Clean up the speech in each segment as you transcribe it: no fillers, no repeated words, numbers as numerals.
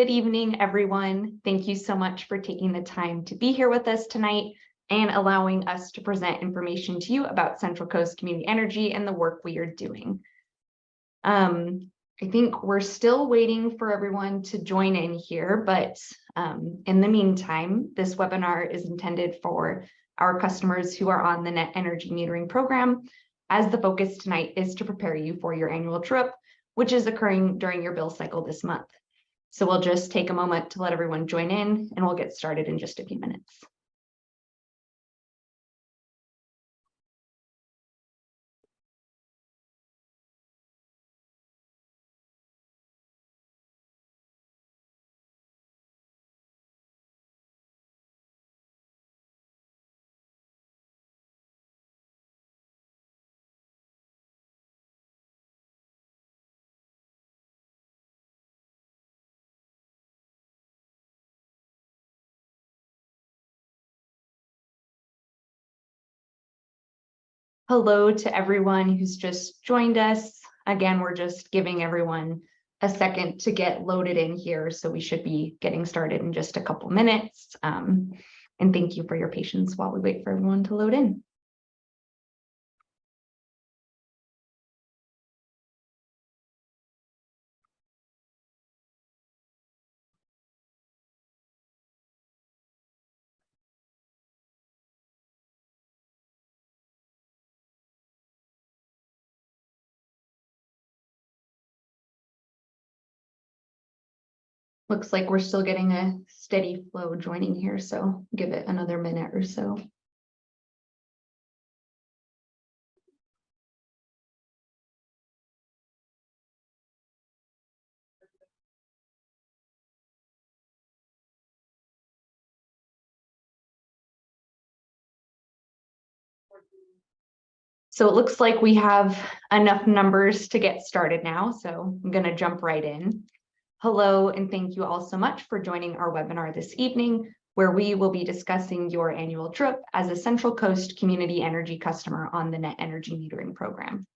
Good evening, everyone. Thank you so much for taking the time to be here with us tonight and allowing us to present information to you about Central Coast Community Energy and the work we are doing. I think we're still waiting for everyone to join in here, but in the meantime, this webinar is intended for our customers who are on the net energy metering program, as the focus tonight is to prepare you for your annual trip, which is occurring during your bill cycle this month. So we'll just take a moment to let everyone join in and we'll get started in just a few minutes. Hello to everyone who's just joined us. Again, we're just giving everyone a second to get loaded in here, so we should be getting started in just a couple minutes. And thank you for your patience while we wait for everyone to load in. Looks like we're still getting a steady flow joining here, so give it another minute or so. So it looks like we have enough numbers to get started now, so I'm going to jump right in. Hello, and thank you all so much for joining our webinar this evening, where we will be discussing your annual trip as a Central Coast Community Energy customer on the Net Energy Metering Program.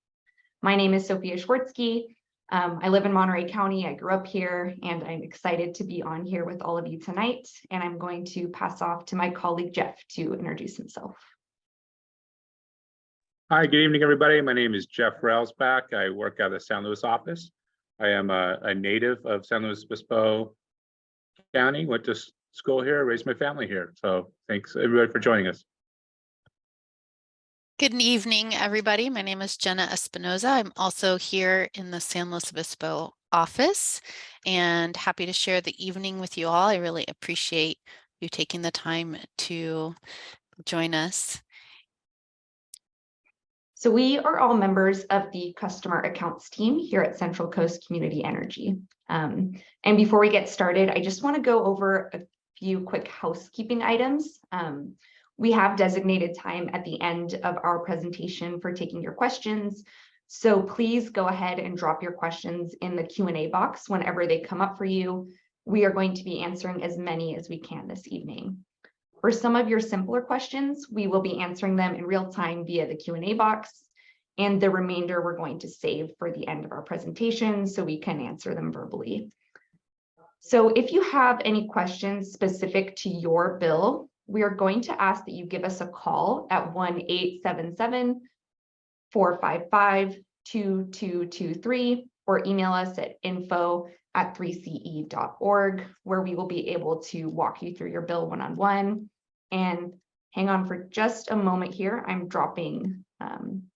My name is Sophia Schwartzky. I live in Monterey County. I grew up here, and I'm excited to be on here with all of you tonight. And I'm going to pass off to my colleague, Jeff, to introduce himself. Hi, good evening, everybody. My name is Jeff Railsback. I work at the San Luis office. I am a native of San Luis Obispo County, went to school here, raised my family here. So thanks everybody for joining us. Good evening, everybody. My name is Jenna Espinoza. I'm also here in the San Luis Obispo office and happy to share the evening with you all. I really appreciate you taking the time to join us. So we are all members of the customer accounts team here at Central Coast Community Energy. And before we get started, I just want to go over a few quick housekeeping items. We have designated time at the end of our presentation for taking your questions. So please go ahead and drop your questions in the Q&A box whenever they come up for you. We are going to be answering as many as we can this evening. For some of your simpler questions, we will be answering them in real time via the Q&A box, and the remainder we're going to save for the end of our presentation so we can answer them verbally. So if you have any questions specific to your bill, we are going to ask that you give us a call at 1-877-455-2223 or email us at info@3ce.org, where we will be able to walk you through your bill one-on-one. And hang on for just a moment here. I'm dropping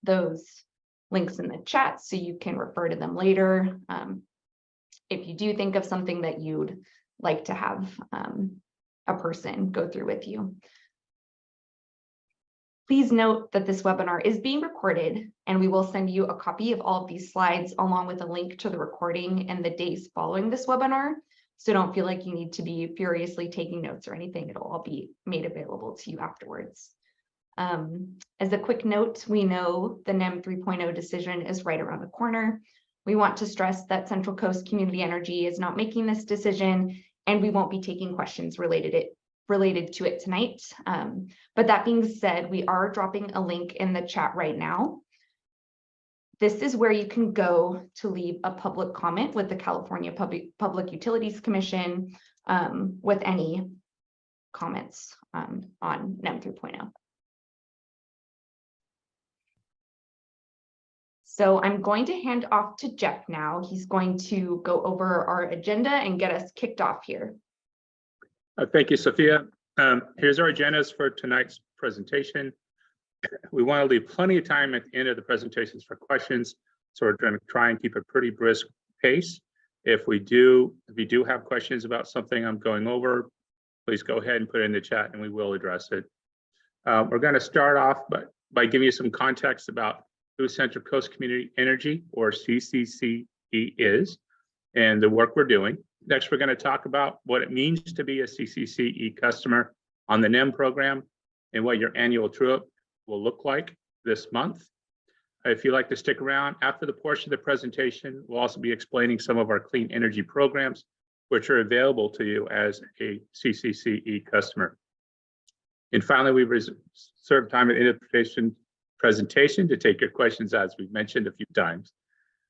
those links in the chat so you can refer to them later. If you do think of something that you'd like to have a person go through with you. Please note that this webinar is being recorded, and we will send you a copy of all of these slides along with a link to the recording and the days following this webinar. So don't feel like you need to be furiously taking notes or anything. It'll all be made available to you afterwards. As a quick note, we know the NEM 3.0 decision is right around the corner. We want to stress that Central Coast Community Energy is not making this decision, and we won't be taking questions related to it tonight. But that being said, we are dropping a link in the chat right now. This is where you can go to leave a public comment with the California Public Utilities Commission with any comments on NEM 3.0. So I'm going to hand off to Jeff now. He's going to go over our agenda and get us kicked off here. Thank you, Sophia. Here's our agendas for tonight's presentation. We want to leave plenty of time at the end of the presentations for questions. So we're going to try and keep a pretty brisk pace. If you do have questions about something I'm going over, please go ahead and put it in the chat and we will address it. We're going to start off by giving you some context about who Central Coast Community Energy, or CCCE, is and the work we're doing. Next, we're going to talk about what it means to be a CCCE customer on the NEM program and what your annual true-up will look like this month. If you'd like to stick around after the portion of the presentation, we'll also be explaining some of our clean energy programs, which are available to you as a CCCE customer. And finally, we reserve time at the end of the presentation to take your questions, as we've mentioned a few times.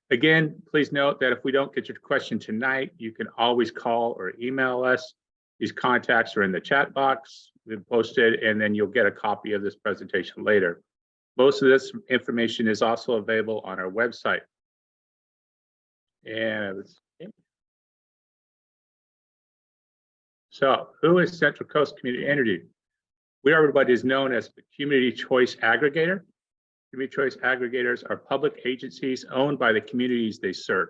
Again, please note that if we don't get your question tonight, you can always call or email us. These contacts are in the chat box. We've posted, and then you'll get a copy of this presentation later. Most of this information is also available on our website. And so, who is Central Coast Community Energy? Everybody is known as the Community Choice Aggregator. Community Choice Aggregators are public agencies owned by the communities they serve.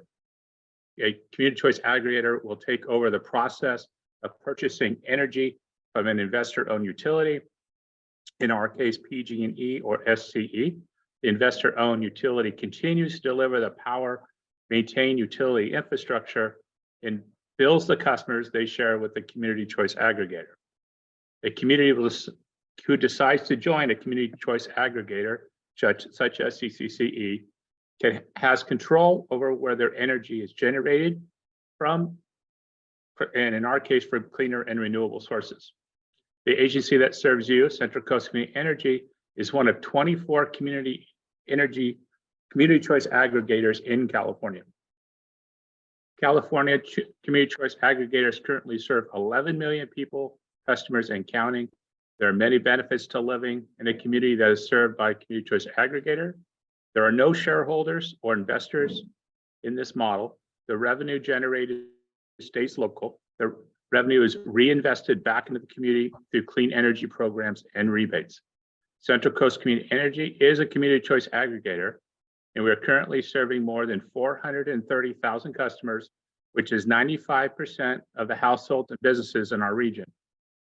A Community Choice Aggregator will take over the process of purchasing energy from an investor-owned utility, in our case, PG&E or SCE. The investor-owned utility continues to deliver the power, maintain utility infrastructure, and bills the customers they share with the Community Choice Aggregator. A community who decides to join a Community Choice Aggregator, such as CCCE, has control over where their energy is generated from, and in our case, for cleaner and renewable sources. The agency that serves you, Central Coast Community Energy, is one of 24 community choice aggregators in California. California Community Choice Aggregators currently serve 11 million people, customers, and counting. There are many benefits to living in a community that is served by a Community Choice Aggregator. There are no shareholders or investors in this model. The revenue generated stays local. The revenue is reinvested back into the community through clean energy programs and rebates. Central Coast Community Energy is a Community Choice Aggregator, and we are currently serving more than 430,000 customers, which is 95% of the households and businesses in our region.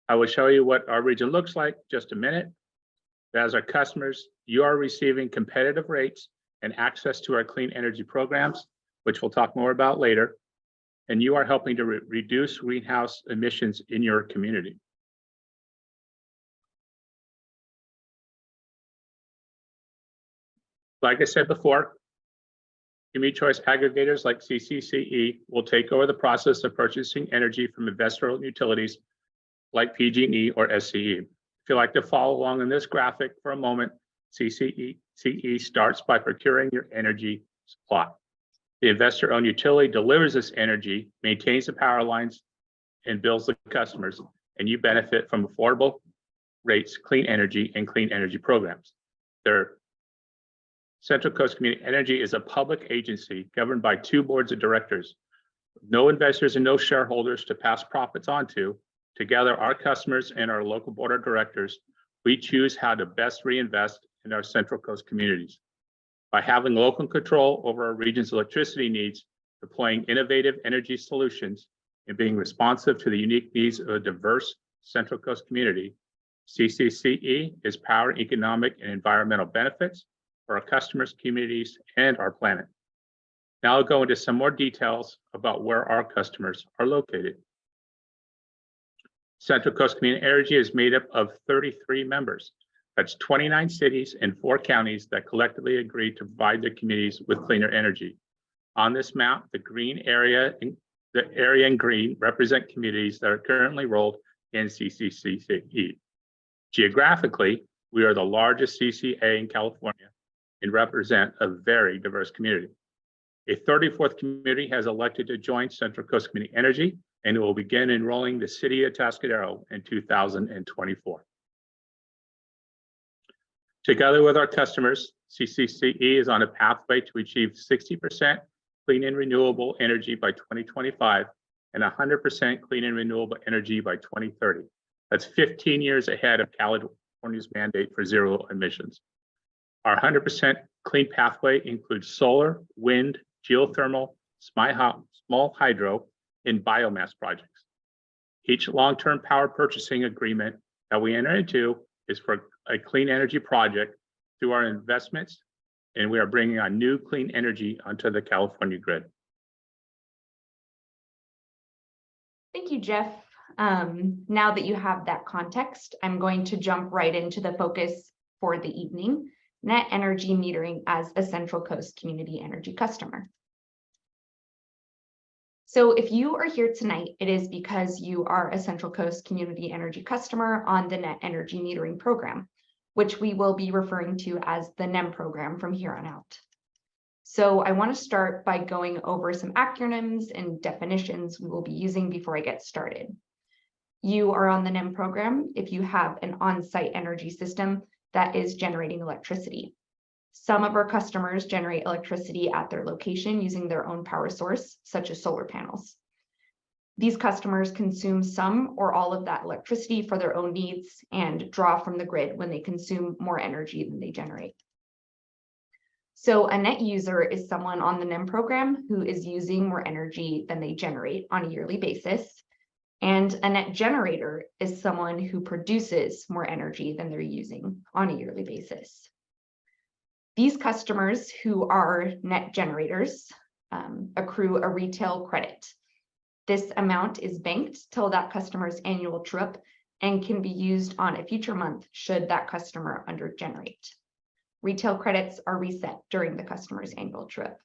I will show you what our region looks like in just a minute. As our customers, you are receiving competitive rates and access to our clean energy programs, which we'll talk more about later. And you are helping to reduce greenhouse emissions in your community. Like I said before, Community Choice Aggregators like CCCE will take over the process of purchasing energy from investor-owned utilities like PG&E or SCE. If you'd like to follow along in this graphic for a moment, CCCE starts by procuring your energy supply. The investor-owned utility delivers this energy, maintains the power lines, and bills the customers, and you benefit from affordable rates, clean energy, and clean energy programs. Central Coast Community Energy is a public agency governed by 2 boards of directors. No investors and no shareholders to pass profits onto. Together, our customers and our local board of directors, we choose how to best reinvest in our Central Coast communities. By having local control over our region's electricity needs, deploying innovative energy solutions, and being responsive to the unique needs of a diverse Central Coast community, CCCE is powering economic and environmental benefits for our customers, communities, and our planet. Now I'll go into some more details about where our customers are located. Central Coast Community Energy is made up of 33 members. That's 29 cities and 4 counties that collectively agree to provide their communities with cleaner energy. On this map, the area in green represent communities that are currently enrolled in CCCE. Geographically, we are the largest CCA in California, and represent a very diverse community. A 34th community has elected to join Central Coast Community Energy, and it will begin enrolling the city of Atascadero in 2024. Together with our customers, CCCE is on a pathway to achieve 60% clean and renewable energy by 2025 and 100% clean and renewable energy by 2030. That's 15 years ahead of California's mandate for zero emissions. Our 100% clean pathway includes solar, wind, geothermal, small hydro, and biomass projects. Each long-term power purchasing agreement that we enter into is for a clean energy project through our investments, and we are bringing on new clean energy onto the California grid. Thank you, Jeff. Now that you have that context, I'm going to jump right into the focus for the evening: net energy metering as a Central Coast Community Energy customer. So if you are here tonight, it is because you are a Central Coast Community Energy customer on the net energy metering program, which we will be referring to as the NEM program from here on out. So I want to start by going over some acronyms and definitions we will be using before I get started. You are on the NEM program if you have an on-site energy system that is generating electricity. Some of our customers generate electricity at their location using their own power source, such as solar panels. These customers consume some or all of that electricity for their own needs and draw from the grid when they consume more energy than they generate. So a net user is someone on the NEM program who is using more energy than they generate on a yearly basis. And a net generator is someone who produces more energy than they're using on a yearly basis. These customers who are net generators accrue a retail credit. This amount is banked till that customer's annual true-up and can be used on a future month should that customer undergenerate. Retail credits are reset during the customer's annual true-up.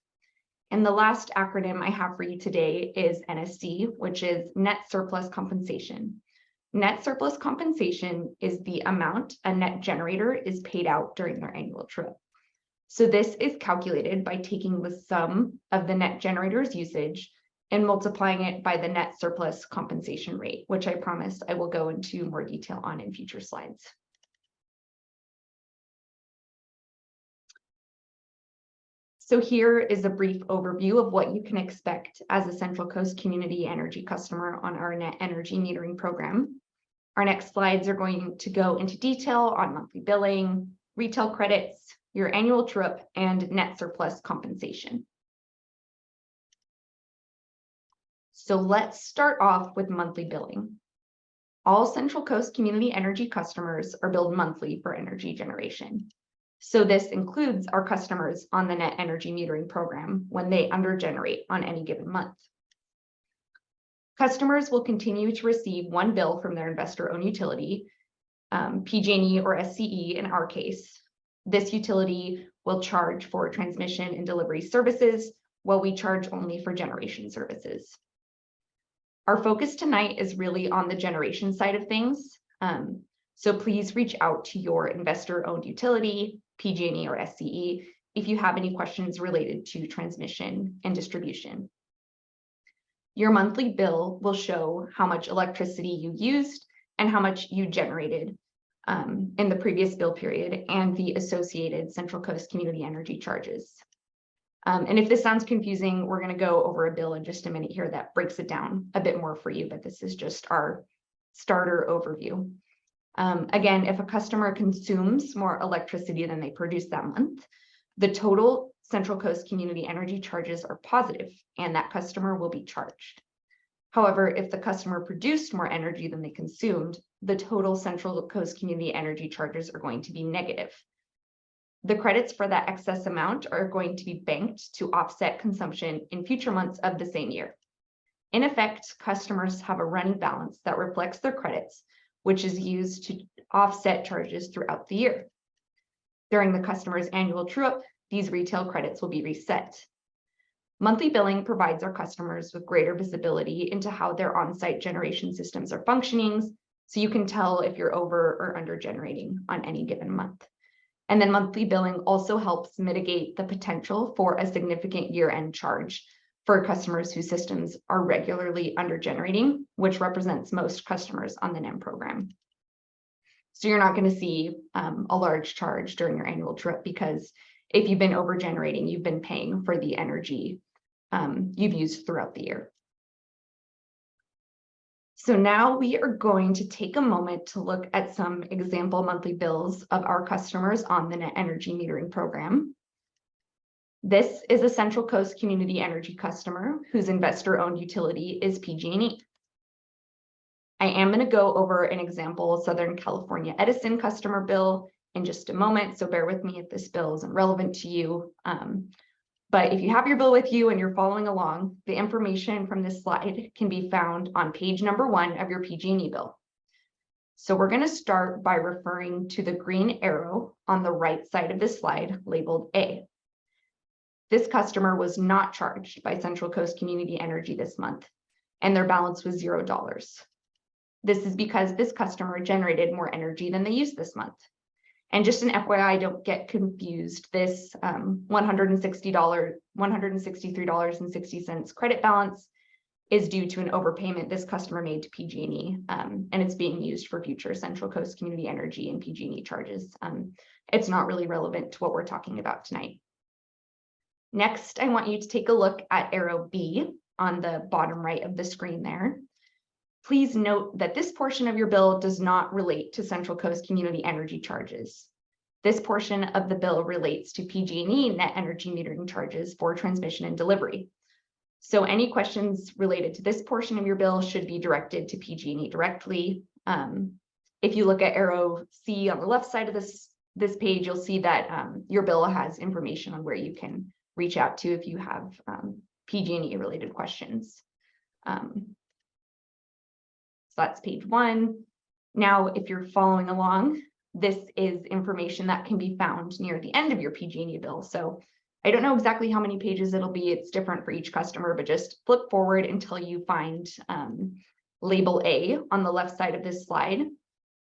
And the last acronym I have for you today is NSC, which is Net Surplus Compensation. Net surplus compensation is the amount a net generator is paid out during their annual true-up. So this is calculated by taking the sum of the net generator's usage and multiplying it by the net surplus compensation rate, which I promise I will go into more detail on in future slides. So here is a brief overview of what you can expect as a Central Coast Community Energy customer on our net energy metering program. Our next slides are going to go into detail on monthly billing, retail credits, your annual true-up, and net surplus compensation. So let's start off with monthly billing. All Central Coast Community Energy customers are billed monthly for energy generation. So this includes our customers on the net energy metering program when they undergenerate on any given month. Customers will continue to receive one bill from their investor-owned utility, PG&E or SCE in our case. This utility will charge for transmission and delivery services, while we charge only for generation services. Our focus tonight is really on the generation side of things. So please reach out to your investor-owned utility, PG&E or SCE, if you have any questions related to transmission and distribution. Your monthly bill will show how much electricity you used and how much you generated in the previous bill period and the associated Central Coast Community Energy charges. And if this sounds confusing, we're going to go over a bill in just a minute here that breaks it down a bit more for you, but this is just our starter overview. Again, if a customer consumes more electricity than they produce that month, the total Central Coast Community Energy charges are positive, and that customer will be charged. However, if the customer produced more energy than they consumed, the total Central Coast Community Energy charges are going to be negative. The credits for that excess amount are going to be banked to offset consumption in future months of the same year. In effect, customers have a running balance that reflects their credits, which is used to offset charges throughout the year. During the customer's annual true-up, these retail credits will be reset. Monthly billing provides our customers with greater visibility into how their on-site generation systems are functioning, so you can tell if you're over or under generating on any given month. And then monthly billing also helps mitigate the potential for a significant year-end charge for customers whose systems are regularly under-generating, which represents most customers on the NEM program. So you're not going to see a large charge during your annual trip, because if you've been over-generating, you've been paying for the energy you've used throughout the year. So now we are going to take a moment to look at some example monthly bills of our customers on the net energy metering program. This is a Central Coast Community Energy customer whose investor-owned utility is PG&E. I am going to go over an example Southern California Edison customer bill in just a moment, so bear with me if this bill isn't relevant to you. But if you have your bill with you and you're following along, the information from this slide can be found on page number 1 of your PG&E bill. So we're going to start by referring to the green arrow on the right side of this slide labeled A. This customer was not charged by Central Coast Community Energy this month, and their balance was $0. This is because this customer generated more energy than they used this month. And just an FYI, don't get confused. This $163.60 credit balance is due to an overpayment this customer made to PG&E, and it's being used for future Central Coast Community Energy and PG&E charges. It's not really relevant to what we're talking about tonight. Next, I want you to take a look at arrow B on the bottom right of the screen there. Please note that this portion of your bill does not relate to Central Coast Community Energy charges. This portion of the bill relates to PG&E net energy metering charges for transmission and delivery. So any questions related to this portion of your bill should be directed to PG&E directly. If you look at arrow C on the left side of this page, you'll see that your bill has information on where you can reach out to if you have PG&E related questions. So that's page 1. Now, if you're following along, this is information that can be found near the end of your PG&E bill. So I don't know exactly how many pages it'll be. It's different for each customer, but just flip forward until you find label A on the left side of this slide.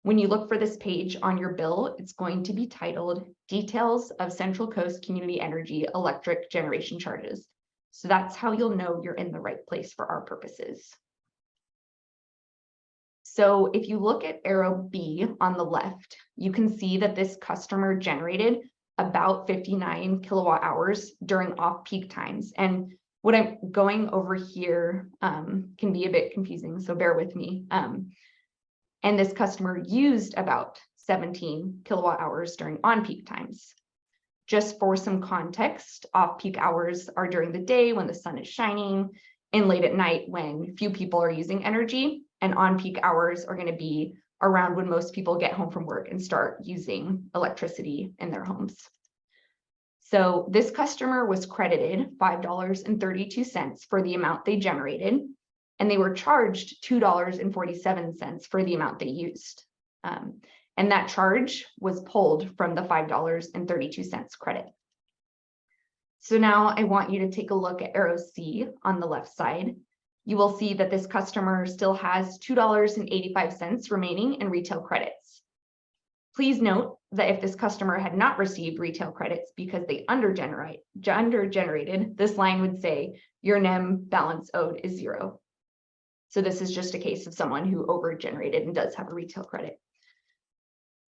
When you look for this page on your bill, it's going to be titled Details of Central Coast Community Energy Electric Generation Charges. So that's how you'll know you're in the right place for our purposes. So if you look at arrow B on the left, you can see that this customer generated about 59 kilowatt hours during off-peak times. And what I'm going over here can be a bit confusing, so bear with me. And this customer used about 17 kilowatt hours during on-peak times. Just for some context, off-peak hours are during the day when the sun is shining and late at night when few people are using energy. And on-peak hours are going to be around when most people get home from work and start using electricity in their homes. So this customer was credited $5.32 for the amount they generated, and they were charged $2.47 for the amount they used. And that charge was pulled from the $5.32 credit. So now I want you to take a look at arrow C on the left side. You will see that this customer still has $2.85 remaining in retail credits. Please note that if this customer had not received retail credits because they under-generated, this line would say your NEM balance owed is 0. So this is just a case of someone who over-generated and does have a retail credit.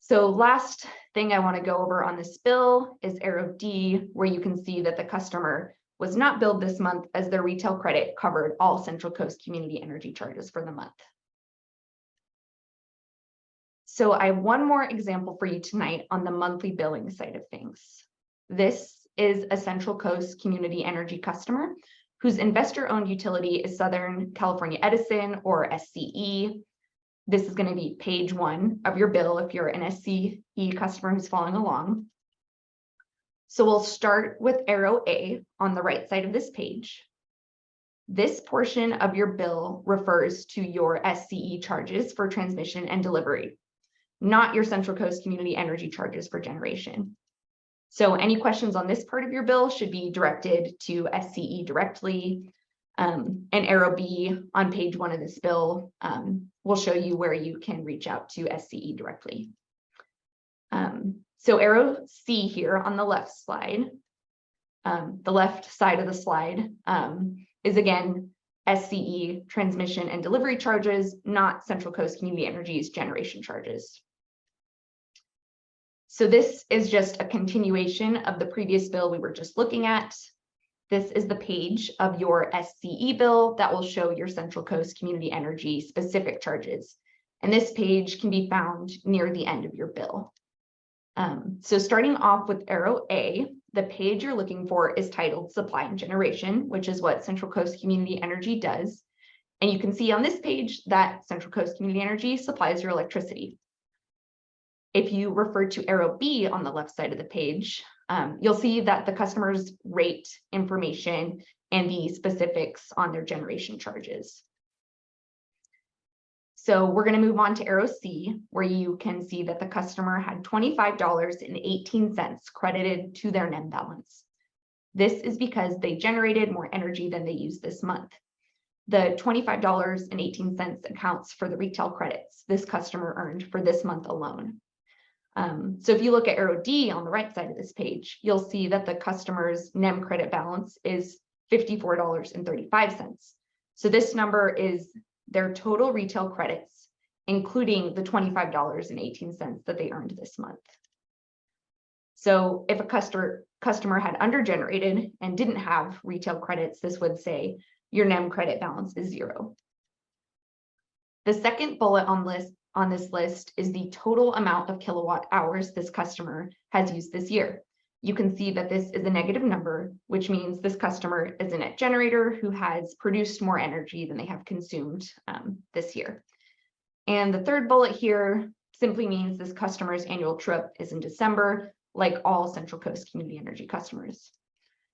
So last thing I want to go over on this bill is arrow D, where you can see that the customer was not billed this month as their retail credit covered all Central Coast Community Energy charges for the month. So I have one more example for you tonight on the monthly billing side of things. This is a Central Coast Community Energy customer whose investor-owned utility is Southern California Edison, or SCE. This is going to be page 1 of your bill if you're an SCE customer who's following along. So we'll start with arrow A on the right side of this page. This portion of your bill refers to your SCE charges for transmission and delivery, not your Central Coast Community Energy charges for generation. So any questions on this part of your bill should be directed to SCE directly. And arrow B on page 1 of this bill will show you where you can reach out to SCE directly. So arrow C here on the left slide, the left side of the slide is again SCE transmission and delivery charges, not Central Coast Community Energy's generation charges. So this is just a continuation of the previous bill we were just looking at. This is the page of your SCE bill that will show your Central Coast Community Energy specific charges. And this page can be found near the end of your bill. So starting off with arrow A, the page you're looking for is titled Supply and Generation, which is what Central Coast Community Energy does. And you can see on this page that Central Coast Community Energy supplies your electricity. If you refer to arrow B on the left side of the page, you'll see that the customer's rate information and the specifics on their generation charges. So we're going to move on to arrow C, where you can see that the customer had $25.18 credited to their NEM balance. This is because they generated more energy than they used this month. The $25.18 accounts for the retail credits this customer earned for this month alone. So if you look at arrow D on the right side of this page, you'll see that the customer's NEM credit balance is $54.35. So this number is their total retail credits, including the $25.18 that they earned this month. So if a customer had undergenerated and didn't have retail credits, this would say your NEM credit balance is 0. The second bullet on this list is the total amount of kilowatt hours this customer has used this year. You can see that this is a negative number, which means this customer is a net generator who has produced more energy than they have consumed this year. And the third bullet here simply means this customer's annual true-up is in December, like all Central Coast Community Energy customers.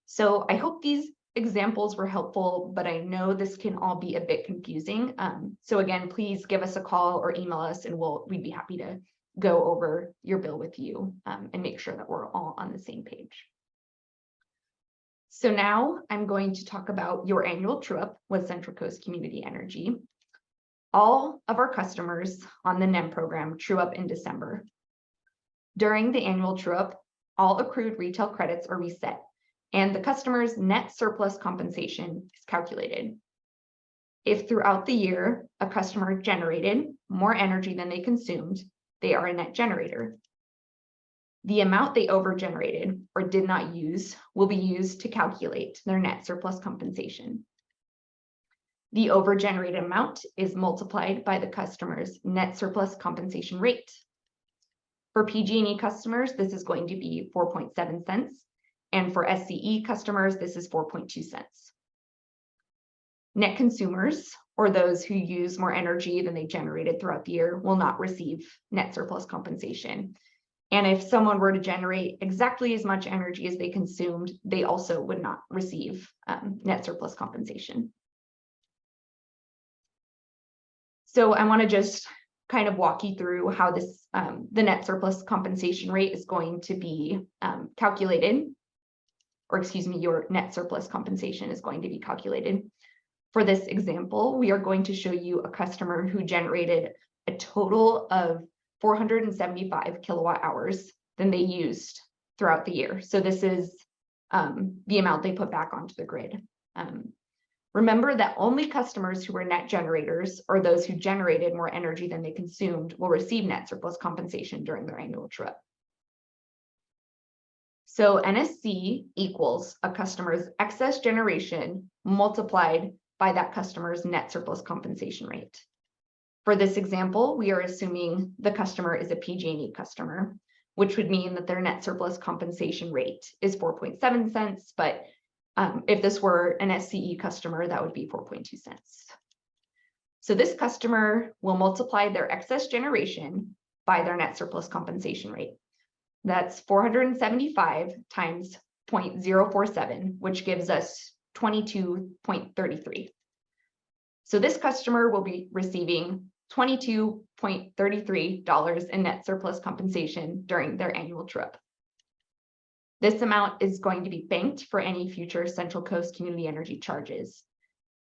So I hope these examples were helpful, but I know this can all be a bit confusing. So again, please give us a call or email us and we'd be happy to go over your bill with you and make sure that we're all on the same page. So now I'm going to talk about your annual true-up with Central Coast Community Energy. All of our customers on the NEM program true up in December. During the annual true-up, all accrued retail credits are reset and the customer's net surplus compensation is calculated. If throughout the year, a customer generated more energy than they consumed, they are a net generator. The amount they overgenerated or did not use will be used to calculate their net surplus compensation. The overgenerated amount is multiplied by the customer's net surplus compensation rate. For PG&E customers, this is going to be 4.7 cents. And for SCE customers, this is 4.2 cents. Net consumers, or those who use more energy than they generated throughout the year, will not receive net surplus compensation. And if someone were to generate exactly as much energy as they consumed, they also would not receive net surplus compensation. So I want to just kind of walk you through how this the net surplus compensation rate is going to be calculated, or excuse me, your net surplus compensation is going to be calculated. For this example, we are going to show you a customer who generated a total of 475 kilowatt hours than they used throughout the year. So this is the amount they put back onto the grid. Remember that only customers who were net generators, or those who generated more energy than they consumed, will receive net surplus compensation during their annual true-up. So NSC equals a customer's excess generation multiplied by that customer's net surplus compensation rate. For this example, we are assuming the customer is a PG&E customer, which would mean that their net surplus compensation rate is 4.7 cents, but if this were an SCE customer, that would be 4.2 cents. So this customer will multiply their excess generation by their net surplus compensation rate. That's 475 times 0.047, which gives us 22.33. So this customer will be receiving $22.33 in net surplus compensation during their annual true-up. This amount is going to be banked for any future Central Coast Community Energy charges.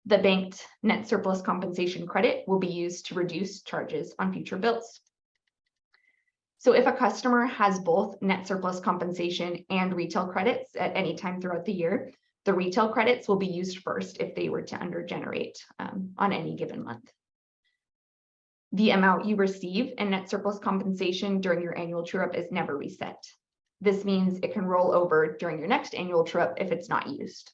The banked net surplus compensation credit will be used to reduce charges on future bills. So if a customer has both net surplus compensation and retail credits at any time throughout the year, the retail credits will be used first if they were to undergenerate on any given month. The amount you receive in net surplus compensation during your annual true-up is never reset. This means it can roll over during your next annual true-up if it's not used.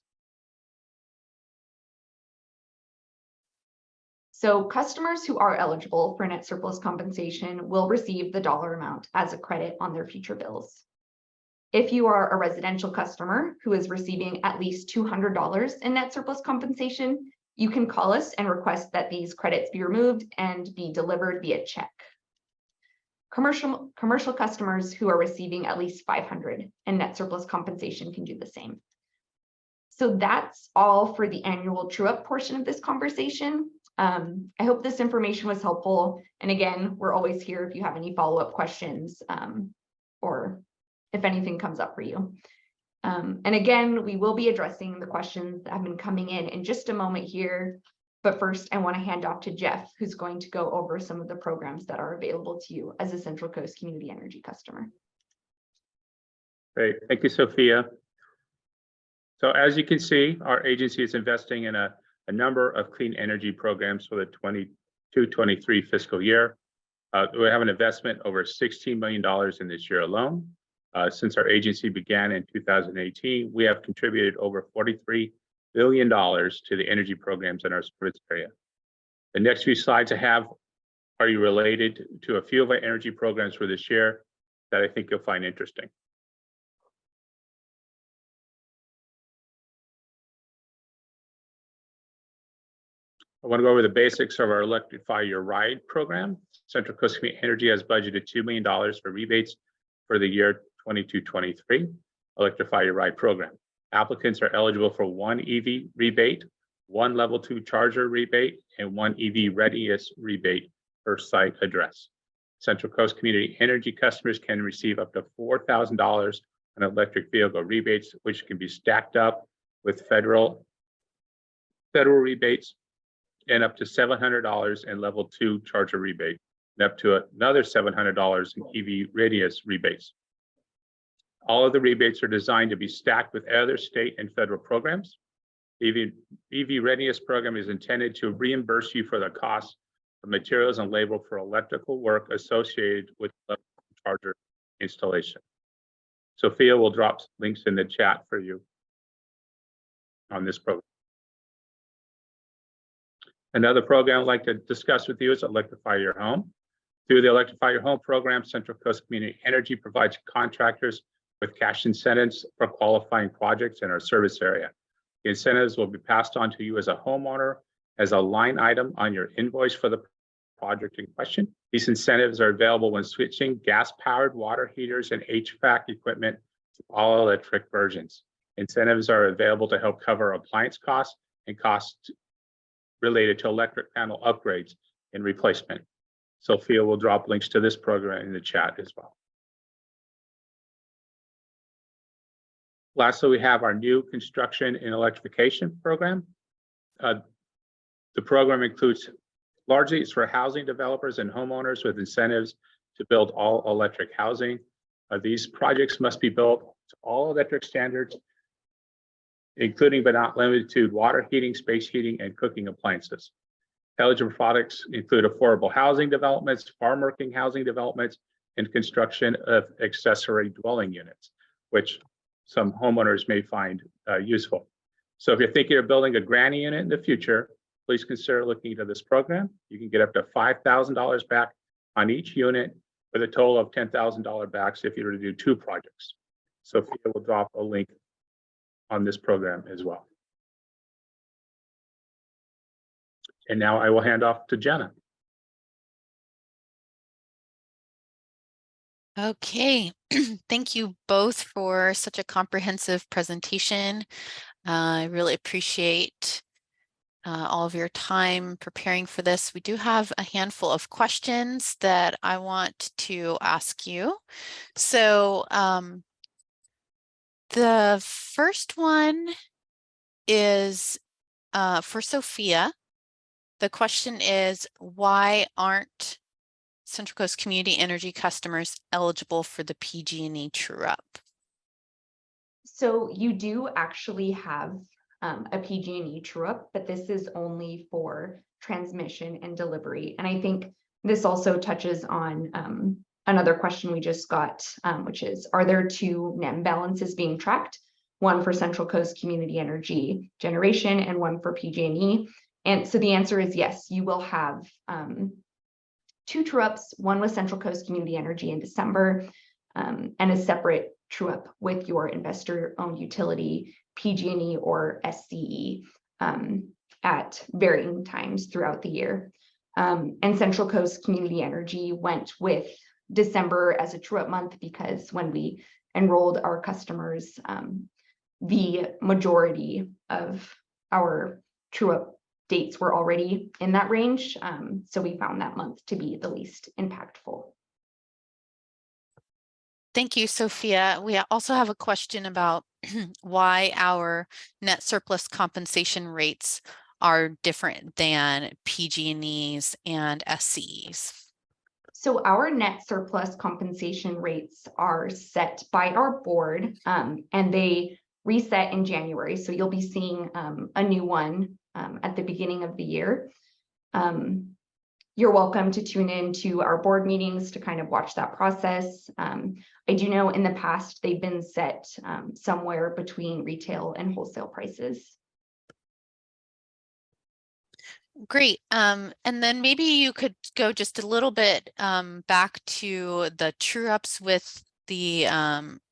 So customers who are eligible for net surplus compensation will receive the dollar amount as a credit on their future bills. If you are a residential customer who is receiving at least $200 in net surplus compensation, you can call us and request that these credits be removed and be delivered via check. Commercial customers who are receiving at least $500 in net surplus compensation can do the same. So that's all for the annual true-up portion of this conversation. I hope this information was helpful. And again, we're always here if you have any follow-up questions or if anything comes up for you. And again, we will be addressing the questions that have been coming in just a moment here. But first, I want to hand off to Jeff, who's going to go over some of the programs that are available to you as a Central Coast Community Energy customer. Great, thank you, Sophia. So as you can see, our agency is investing in a number of clean energy programs for the 22-23 fiscal year. We have an investment over $16 million in this year alone. Since our agency began in 2018, we have contributed over $43 billion to the energy programs in our service area. The next few slides I have are related to a few of our energy programs for this year that I think you'll find interesting. I want to go over the basics of our Electrify Your Ride program. Central Coast Community Energy has budgeted $2 million for rebates for the year 22-23 Electrify Your Ride program. Applicants are eligible for one EV rebate, one level 2 charger rebate, and one EV readiness rebate per site address. Central Coast Community Energy customers can receive up to $4,000 in electric vehicle rebates, which can be stacked up with federal rebates, and up to $700 in level 2 charger rebate, and up to another $700 in EV readiness rebates. All of the rebates are designed to be stacked with other state and federal programs. The EV readiness program is intended to reimburse you for the cost of materials and labor for electrical work associated with level 2 charger installation. Sophia will drop links in the chat for you on this program. Another program I'd like to discuss with you is Electrify Your Home. Through the Electrify Your Home program, Central Coast Community Energy provides contractors with cash incentives for qualifying projects in our service area. The incentives will be passed on to you as a homeowner as a line item on your invoice for the project in question. These incentives are available when switching gas-powered water heaters and HVAC equipment to all electric versions. Incentives are available to help cover appliance costs and costs related to electric panel upgrades and replacement. Sophia will drop links to this program in the chat as well. Lastly, we have our new construction and electrification program. The program includes largely it's for housing developers and homeowners with incentives to build all electric housing. These projects must be built to all electric standards, including but not limited to water heating, space heating, and cooking appliances. Eligible products include affordable housing developments, farm working housing developments, and construction of accessory dwelling units, which some homeowners may find useful. So if you're thinking of building a granny unit in the future, please consider looking into this program. You can get up to $5,000 back on each unit with a total of $10,000 backs if you were to do 2 projects. Sophia will drop a link on this program as well. And now I will hand off to Jenna. Okay, thank you both for such a comprehensive presentation. I really appreciate all of your time preparing for this. We do have a handful of questions that I want to ask you. So the first one is for Sophia. The question is, why aren't Central Coast Community Energy customers eligible for the PG&E true-up? So you do actually have a PG&E true-up, but this is only for transmission and delivery. And I think this also touches on another question we just got, which is, are there two NEM balances being tracked? One for Central Coast Community Energy generation and one for PG&E. And so the answer is yes, you will have two true-ups, one with Central Coast Community Energy in December, and a separate true-up with your investor-owned utility, PG&E or SCE, at varying times throughout the year. And Central Coast Community Energy went with December as a true-up month because when we enrolled our customers, the majority of our true-up dates were already in that range. So we found that month to be the least impactful. Thank you, Sophia. We also have a question about why our net surplus compensation rates are different than PG&Es and SCEs. So our net surplus compensation rates are set by our board, and they reset in January. So you'll be seeing a new one at the beginning of the year. You're welcome to tune in to our board meetings to kind of watch that process. I do know in the past they've been set somewhere between retail and wholesale prices. Great. And then maybe you could go just a little bit back to the true-ups with the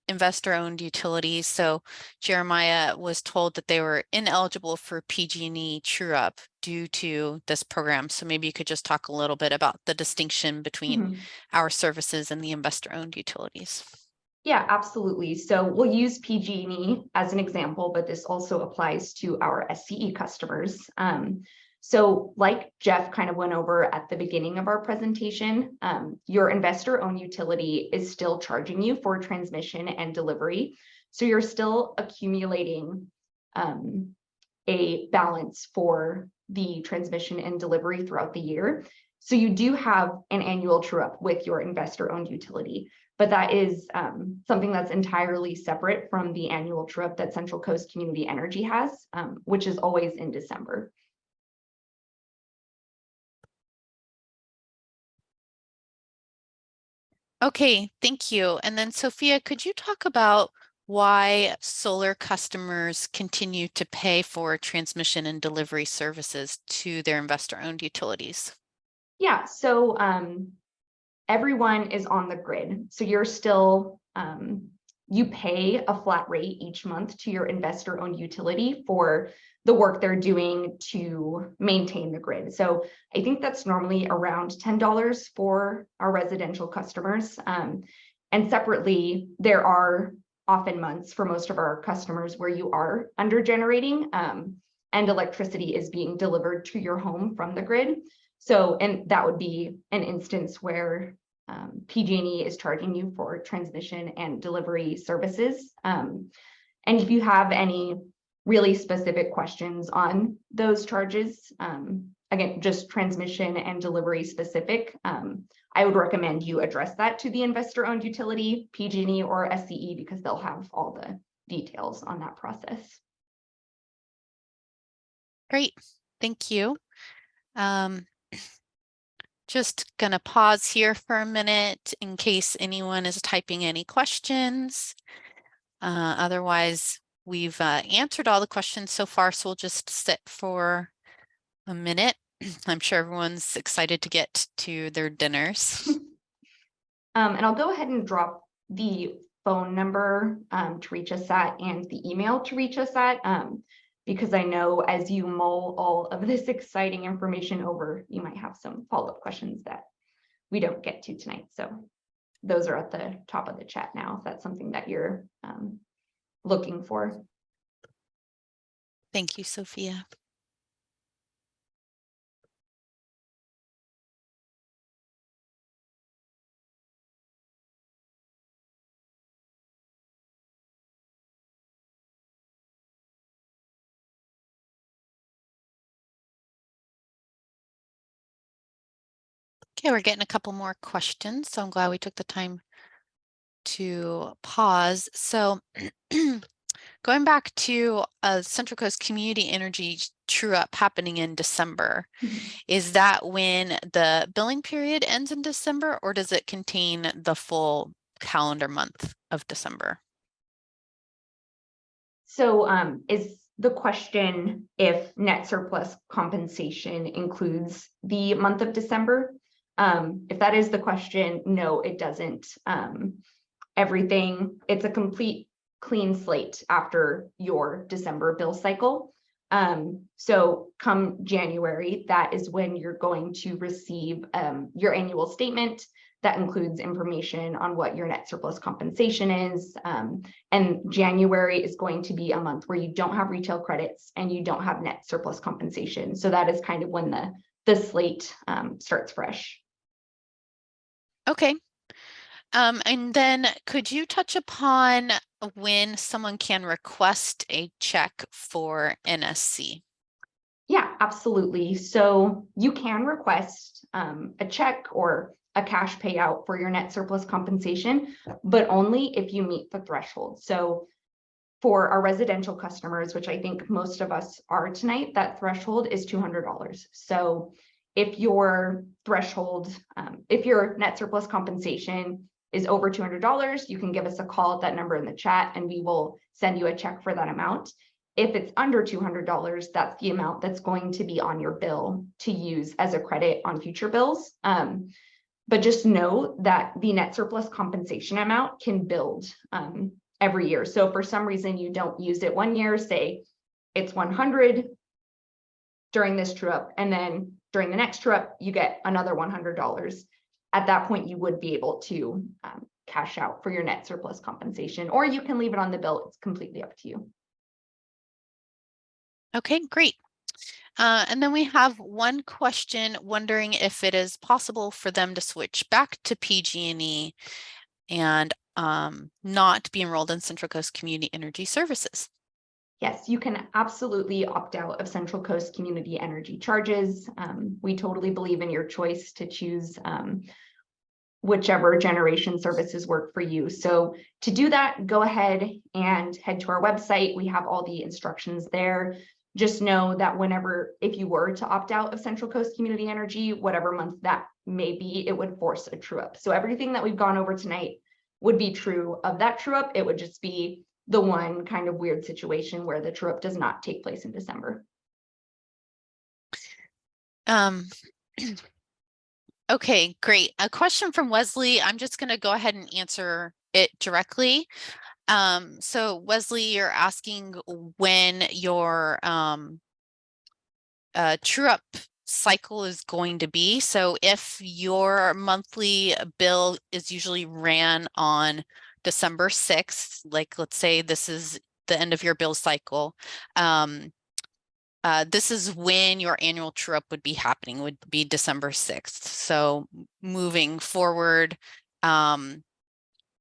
investor-owned utilities. So Jeremiah was told that they were ineligible for PG&E true-up due to this program. So maybe you could just talk a little bit about the distinction between our services and the investor-owned utilities. Yeah, absolutely. So we'll use PG&E as an example, but this also applies to our SCE customers. So like Jeff kind of went over at the beginning of our presentation, your investor-owned utility is still charging you for transmission and delivery. So you're still accumulating a balance for the transmission and delivery throughout the year. So you do have an annual true-up with your investor-owned utility, but that is something that's entirely separate from the annual true-up that Central Coast Community Energy has, which is always in December. Okay, thank you. And then Sophia, could you talk about why solar customers continue to pay for transmission and delivery services to their investor-owned utilities? Yeah, so everyone is on the grid. So you're still, you pay a flat rate each month to your investor-owned utility for the work they're doing to maintain the grid. So I think that's normally around $10 for our residential customers. And separately, there are often months for most of our customers where you are under generating and electricity is being delivered to your home from the grid. So, and that would be an instance where PG&E is charging you for transmission and delivery services. And if you have any really specific questions on those charges, again, just transmission and delivery specific, I would recommend you address that to the investor-owned utility, PG&E or SCE, because they'll have all the details on that process. Great, thank you. Just gonna pause here for a minute in case anyone is typing any questions. Otherwise, we've answered all the questions so far, so we'll just sit for a minute. I'm sure everyone's excited to get to their dinners. And I'll go ahead and drop the phone number to reach us at and the email to reach us at, because I know as you mull all of this exciting information over, you might have some follow-up questions that we don't get to tonight. So those are at the top of the chat now, if that's something that you're looking for. Thank you, Sophia. Okay, we're getting a couple more questions, so I'm glad we took the time to pause. So going back to Central Coast Community Energy true up happening in December, is that when the billing period ends in December, or does it contain the full calendar month of December? So is the question if net surplus compensation includes the month of December? If that is the question, no, it doesn't. Everything, it's a complete clean slate after your December bill cycle. So come January, that is when you're going to receive your annual statement that includes information on what your net surplus compensation is. And January is going to be a month where you don't have retail credits and you don't have net surplus compensation. So that is kind of when the slate starts fresh. Okay. And then could you touch upon when someone can request a check for NSC? Yeah, absolutely. So you can request a check or a cash payout for your net surplus compensation, but only if you meet the threshold. So for our residential customers, which I think most of us are tonight, that threshold is $200. So if your threshold, if your net surplus compensation is over $200, you can give us a call at that number in the chat and we will send you a check for that amount. If it's under $200, that's the amount that's going to be on your bill to use as a credit on future bills. But just know that the net surplus compensation amount can build every year. So if for some reason you don't use it one year, say it's 100 during this true up, and then during the next true up, you get another $100. At that point, you would be able to cash out for your net surplus compensation, or you can leave it on the bill. It's completely up to you. Okay, great. And then we have one question wondering if it is possible for them to switch back to PG&E and not be enrolled in Central Coast Community Energy Services. Yes, you can absolutely opt out of Central Coast Community Energy charges. We totally believe in your choice to choose whichever generation services work for you. So to do that, go ahead and head to our website. We have all the instructions there. Just know that whenever, if you were to opt out of Central Coast Community Energy, whatever month that may be, it would force a true up. So everything that we've gone over tonight would be true of that true up. It would just be the one kind of weird situation where the true up does not take place in December. Okay, great. A question from Wesley. I'm just going to go ahead and answer it directly. So Wesley, you're asking when your true up cycle is going to be. So if your monthly bill is usually ran on December 6th, like let's say this is the end of your bill cycle, this is when your annual true up would be happening, would be December 6th. So moving forward,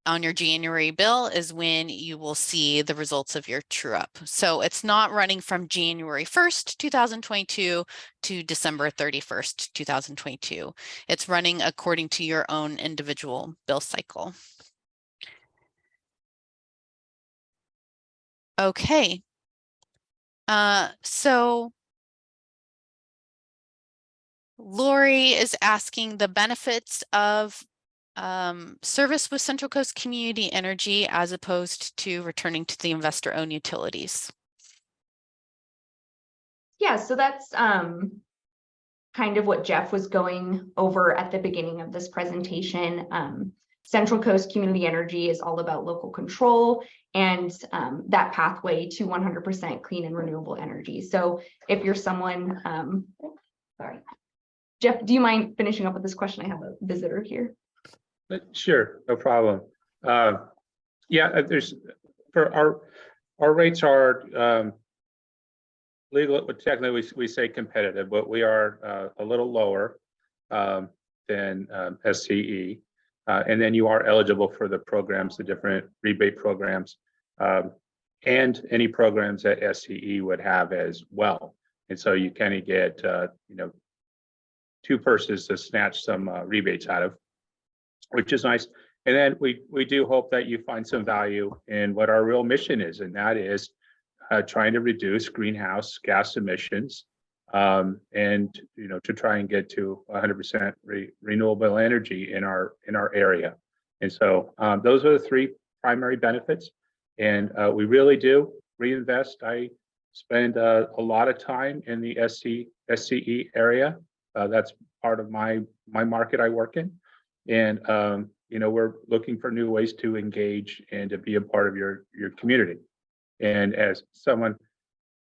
on your January bill is when you will see the results of your true up. So it's not running from January 1st, 2022 to December 31st, 2022. It's running according to your own individual bill cycle. Okay. So Lori is asking the benefits of service with Central Coast Community Energy as opposed to returning to the investor-owned utilities. Yeah, so that's kind of what Jeff was going over at the beginning of this presentation. Central Coast Community Energy is all about local control and that pathway to 100% clean and renewable energy. So if you're someone, sorry, Jeff, do you mind finishing up with this question? I have a visitor here. Sure, no problem. Yeah, there's for our rates are legal. Technically, we say competitive, but we are a little lower than SCE, and then you are eligible for the programs, the different rebate programs, and any programs that SCE would have as well. And so you kind of get two purses to snatch some rebates out of, which is nice. And then we do hope that you find some value in what our real mission is, and that is trying to reduce greenhouse gas emissions, and to try and get to 100% renewable energy in our area. And so those are the three primary benefits, and we really do reinvest. I spend a lot of time in the SCE area. That's part of my market I work in, and we're looking for new ways to engage and to be a part of your community. And as someone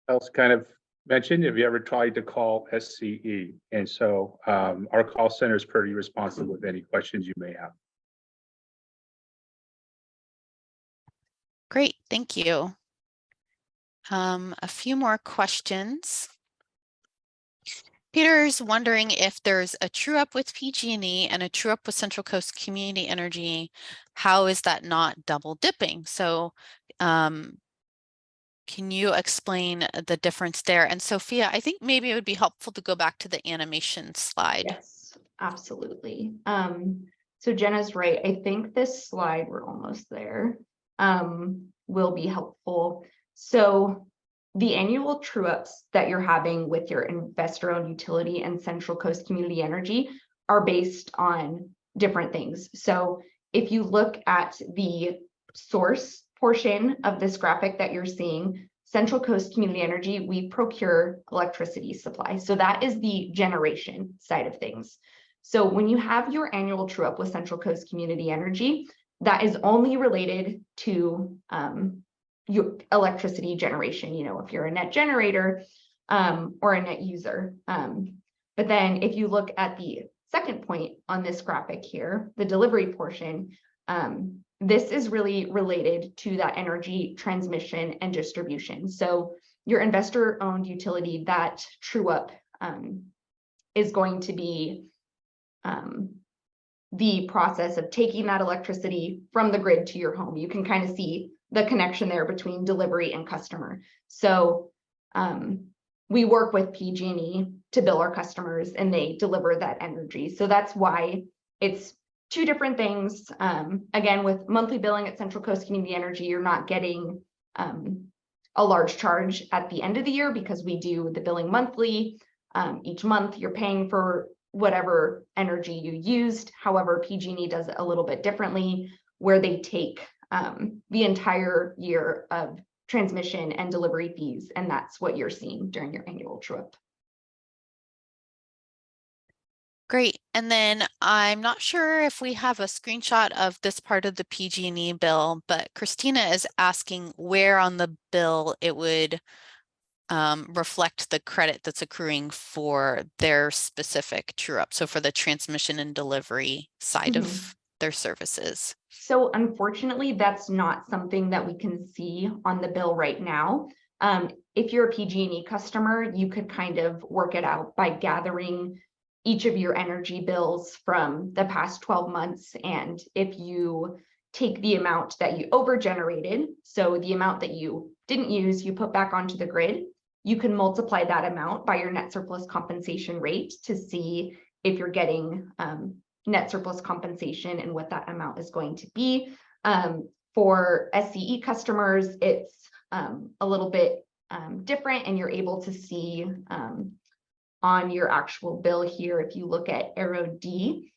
else kind of mentioned, have you ever tried to call SCE? And so our call center is pretty responsive with any questions you may have. Great, thank you. A few more questions. Peter's wondering if there's a true up with PG&E and a true up with Central Coast Community Energy. How is that not double dipping? So can you explain the difference there? And Sophia, I think maybe it would be helpful to go back to the animation slide. Yes, absolutely. So Jenna's right. I think this slide, we're almost there, will be helpful. So the annual true ups that you're having with your investor-owned utility and Central Coast Community Energy are based on different things. So if you look at the source portion of this graphic that you're seeing, Central Coast Community Energy, we procure electricity supply. So that is the generation side of things. So when you have your annual true up with Central Coast Community Energy, that is only related to your electricity generation, if you're a net generator or a net user. But then if you look at the second point on this graphic here, the delivery portion, this is really related to that energy transmission and distribution. So your investor-owned utility, that true up is going to be the process of taking that electricity from the grid to your home. You can kind of see the connection there between delivery and customer. So we work with PG&E to bill our customers, and they deliver that energy. So that's why it's two different things. Again, with monthly billing at Central Coast Community Energy, you're not getting a large charge at the end of the year because we do the billing monthly. Each month you're paying for whatever energy you used. However, PG&E does it a little bit differently, where they take the entire year of transmission and delivery fees, and that's what you're seeing during your annual true-up. Great. And then I'm not sure if we have a screenshot of this part of the PG&E bill, but Christina is asking where on the bill it would reflect the credit that's accruing for their specific true up. So for the transmission and delivery side of their services. So unfortunately, that's not something that we can see on the bill right now. If you're a PG&E customer, you could kind of work it out by gathering each of your energy bills from the past 12 months. And if you take the amount that you over generated, so the amount that you didn't use, you put back onto the grid, you can multiply that amount by your net surplus compensation rate to see if you're getting net surplus compensation and what that amount is going to be. For SCE customers, it's a little bit different, and you're able to see on your actual bill here, if you look at arrow D,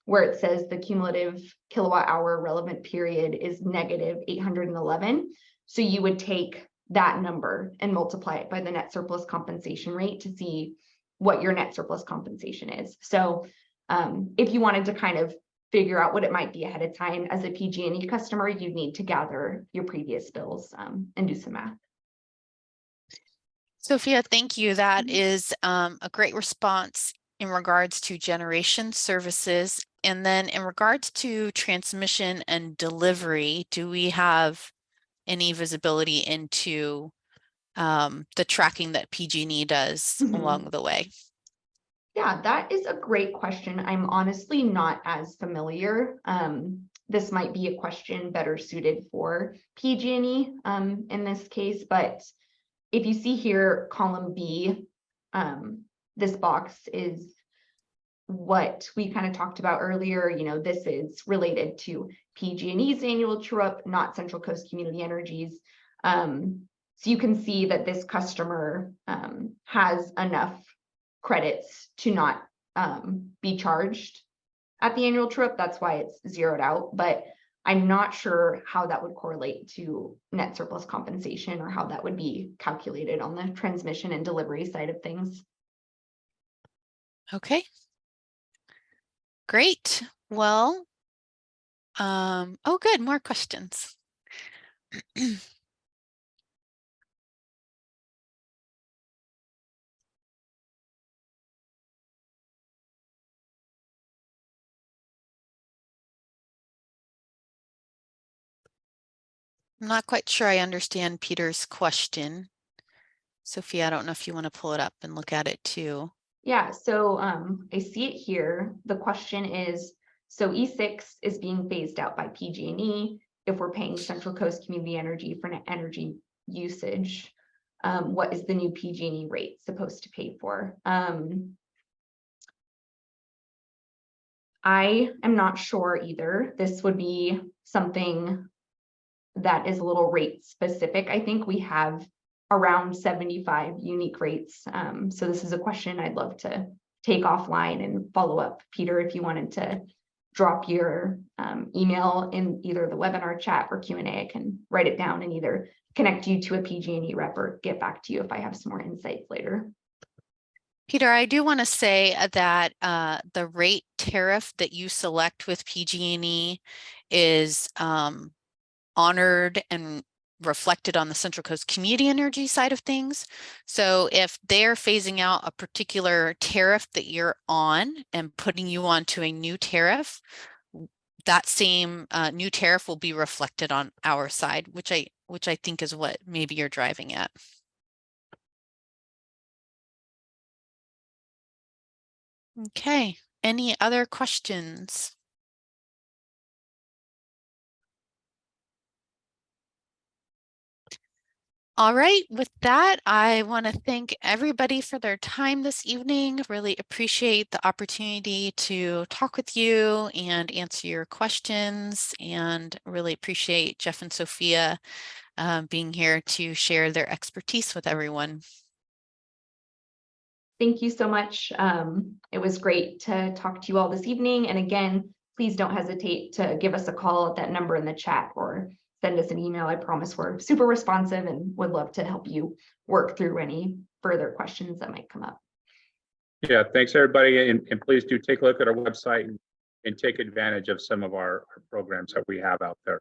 where it says the cumulative kilowatt hour relevant period is negative 811. So you would take that number and multiply it by the net surplus compensation rate to see what your net surplus compensation is. So if you wanted to kind of figure out what it might be ahead of time as a PG&E customer, you need to gather your previous bills and do some math. Sophia, thank you. That is a great response in regards to generation services. And then in regards to transmission and delivery, do we have any visibility into the tracking that PG&E does along the way? Yeah, that is a great question. I'm honestly not as familiar. This might be a question better suited for PG&E in this case, but if you see here, column B, this box is what we kind of talked about earlier, this is related to PG&E's annual true-up, not Central Coast Community Energy's. So you can see that this customer has enough credits to not be charged at the annual true-up. That's why it's zeroed out, but I'm not sure how that would correlate to net surplus compensation or how that would be calculated on the transmission and delivery side of things. Okay. Great. Well, oh, good. More questions. I'm not quite sure I understand Peter's question. Sophia, I don't know if you want to pull it up and look at it too. Yeah, so I see it here. The question is, so E6 is being phased out by PG&E. If we're paying Central Coast Community Energy for net energy usage, what is the new PG&E rate supposed to pay for? I am not sure either. This would be something that is a little rate specific. I think we have around 75 unique rates. So this is a question I'd love to take offline and follow up. Peter, if you wanted to drop your email in either the webinar chat or Q&A, I can write it down and either connect you to a PG&E rep or get back to you if I have some more insights later. Peter, I do want to say that the rate tariff that you select with PG&E is honored and reflected on the Central Coast Community Energy side of things. So if they're phasing out a particular tariff that you're on and putting you onto a new tariff, that same new tariff will be reflected on our side, which I think is what maybe you're driving at. Okay, any other questions? All right, with that, I want to thank everybody for their time this evening. Really appreciate the opportunity to talk with you and answer your questions, and really appreciate Jeff and Sophia being here to share their expertise with everyone. Thank you so much. It was great to talk to you all this evening. And again, please don't hesitate to give us a call at that number in the chat or send us an email. I promise we're super responsive and would love to help you work through any further questions that might come up. Yeah, thanks everybody. And please do take a look at our website and take advantage of some of our programs that we have out there.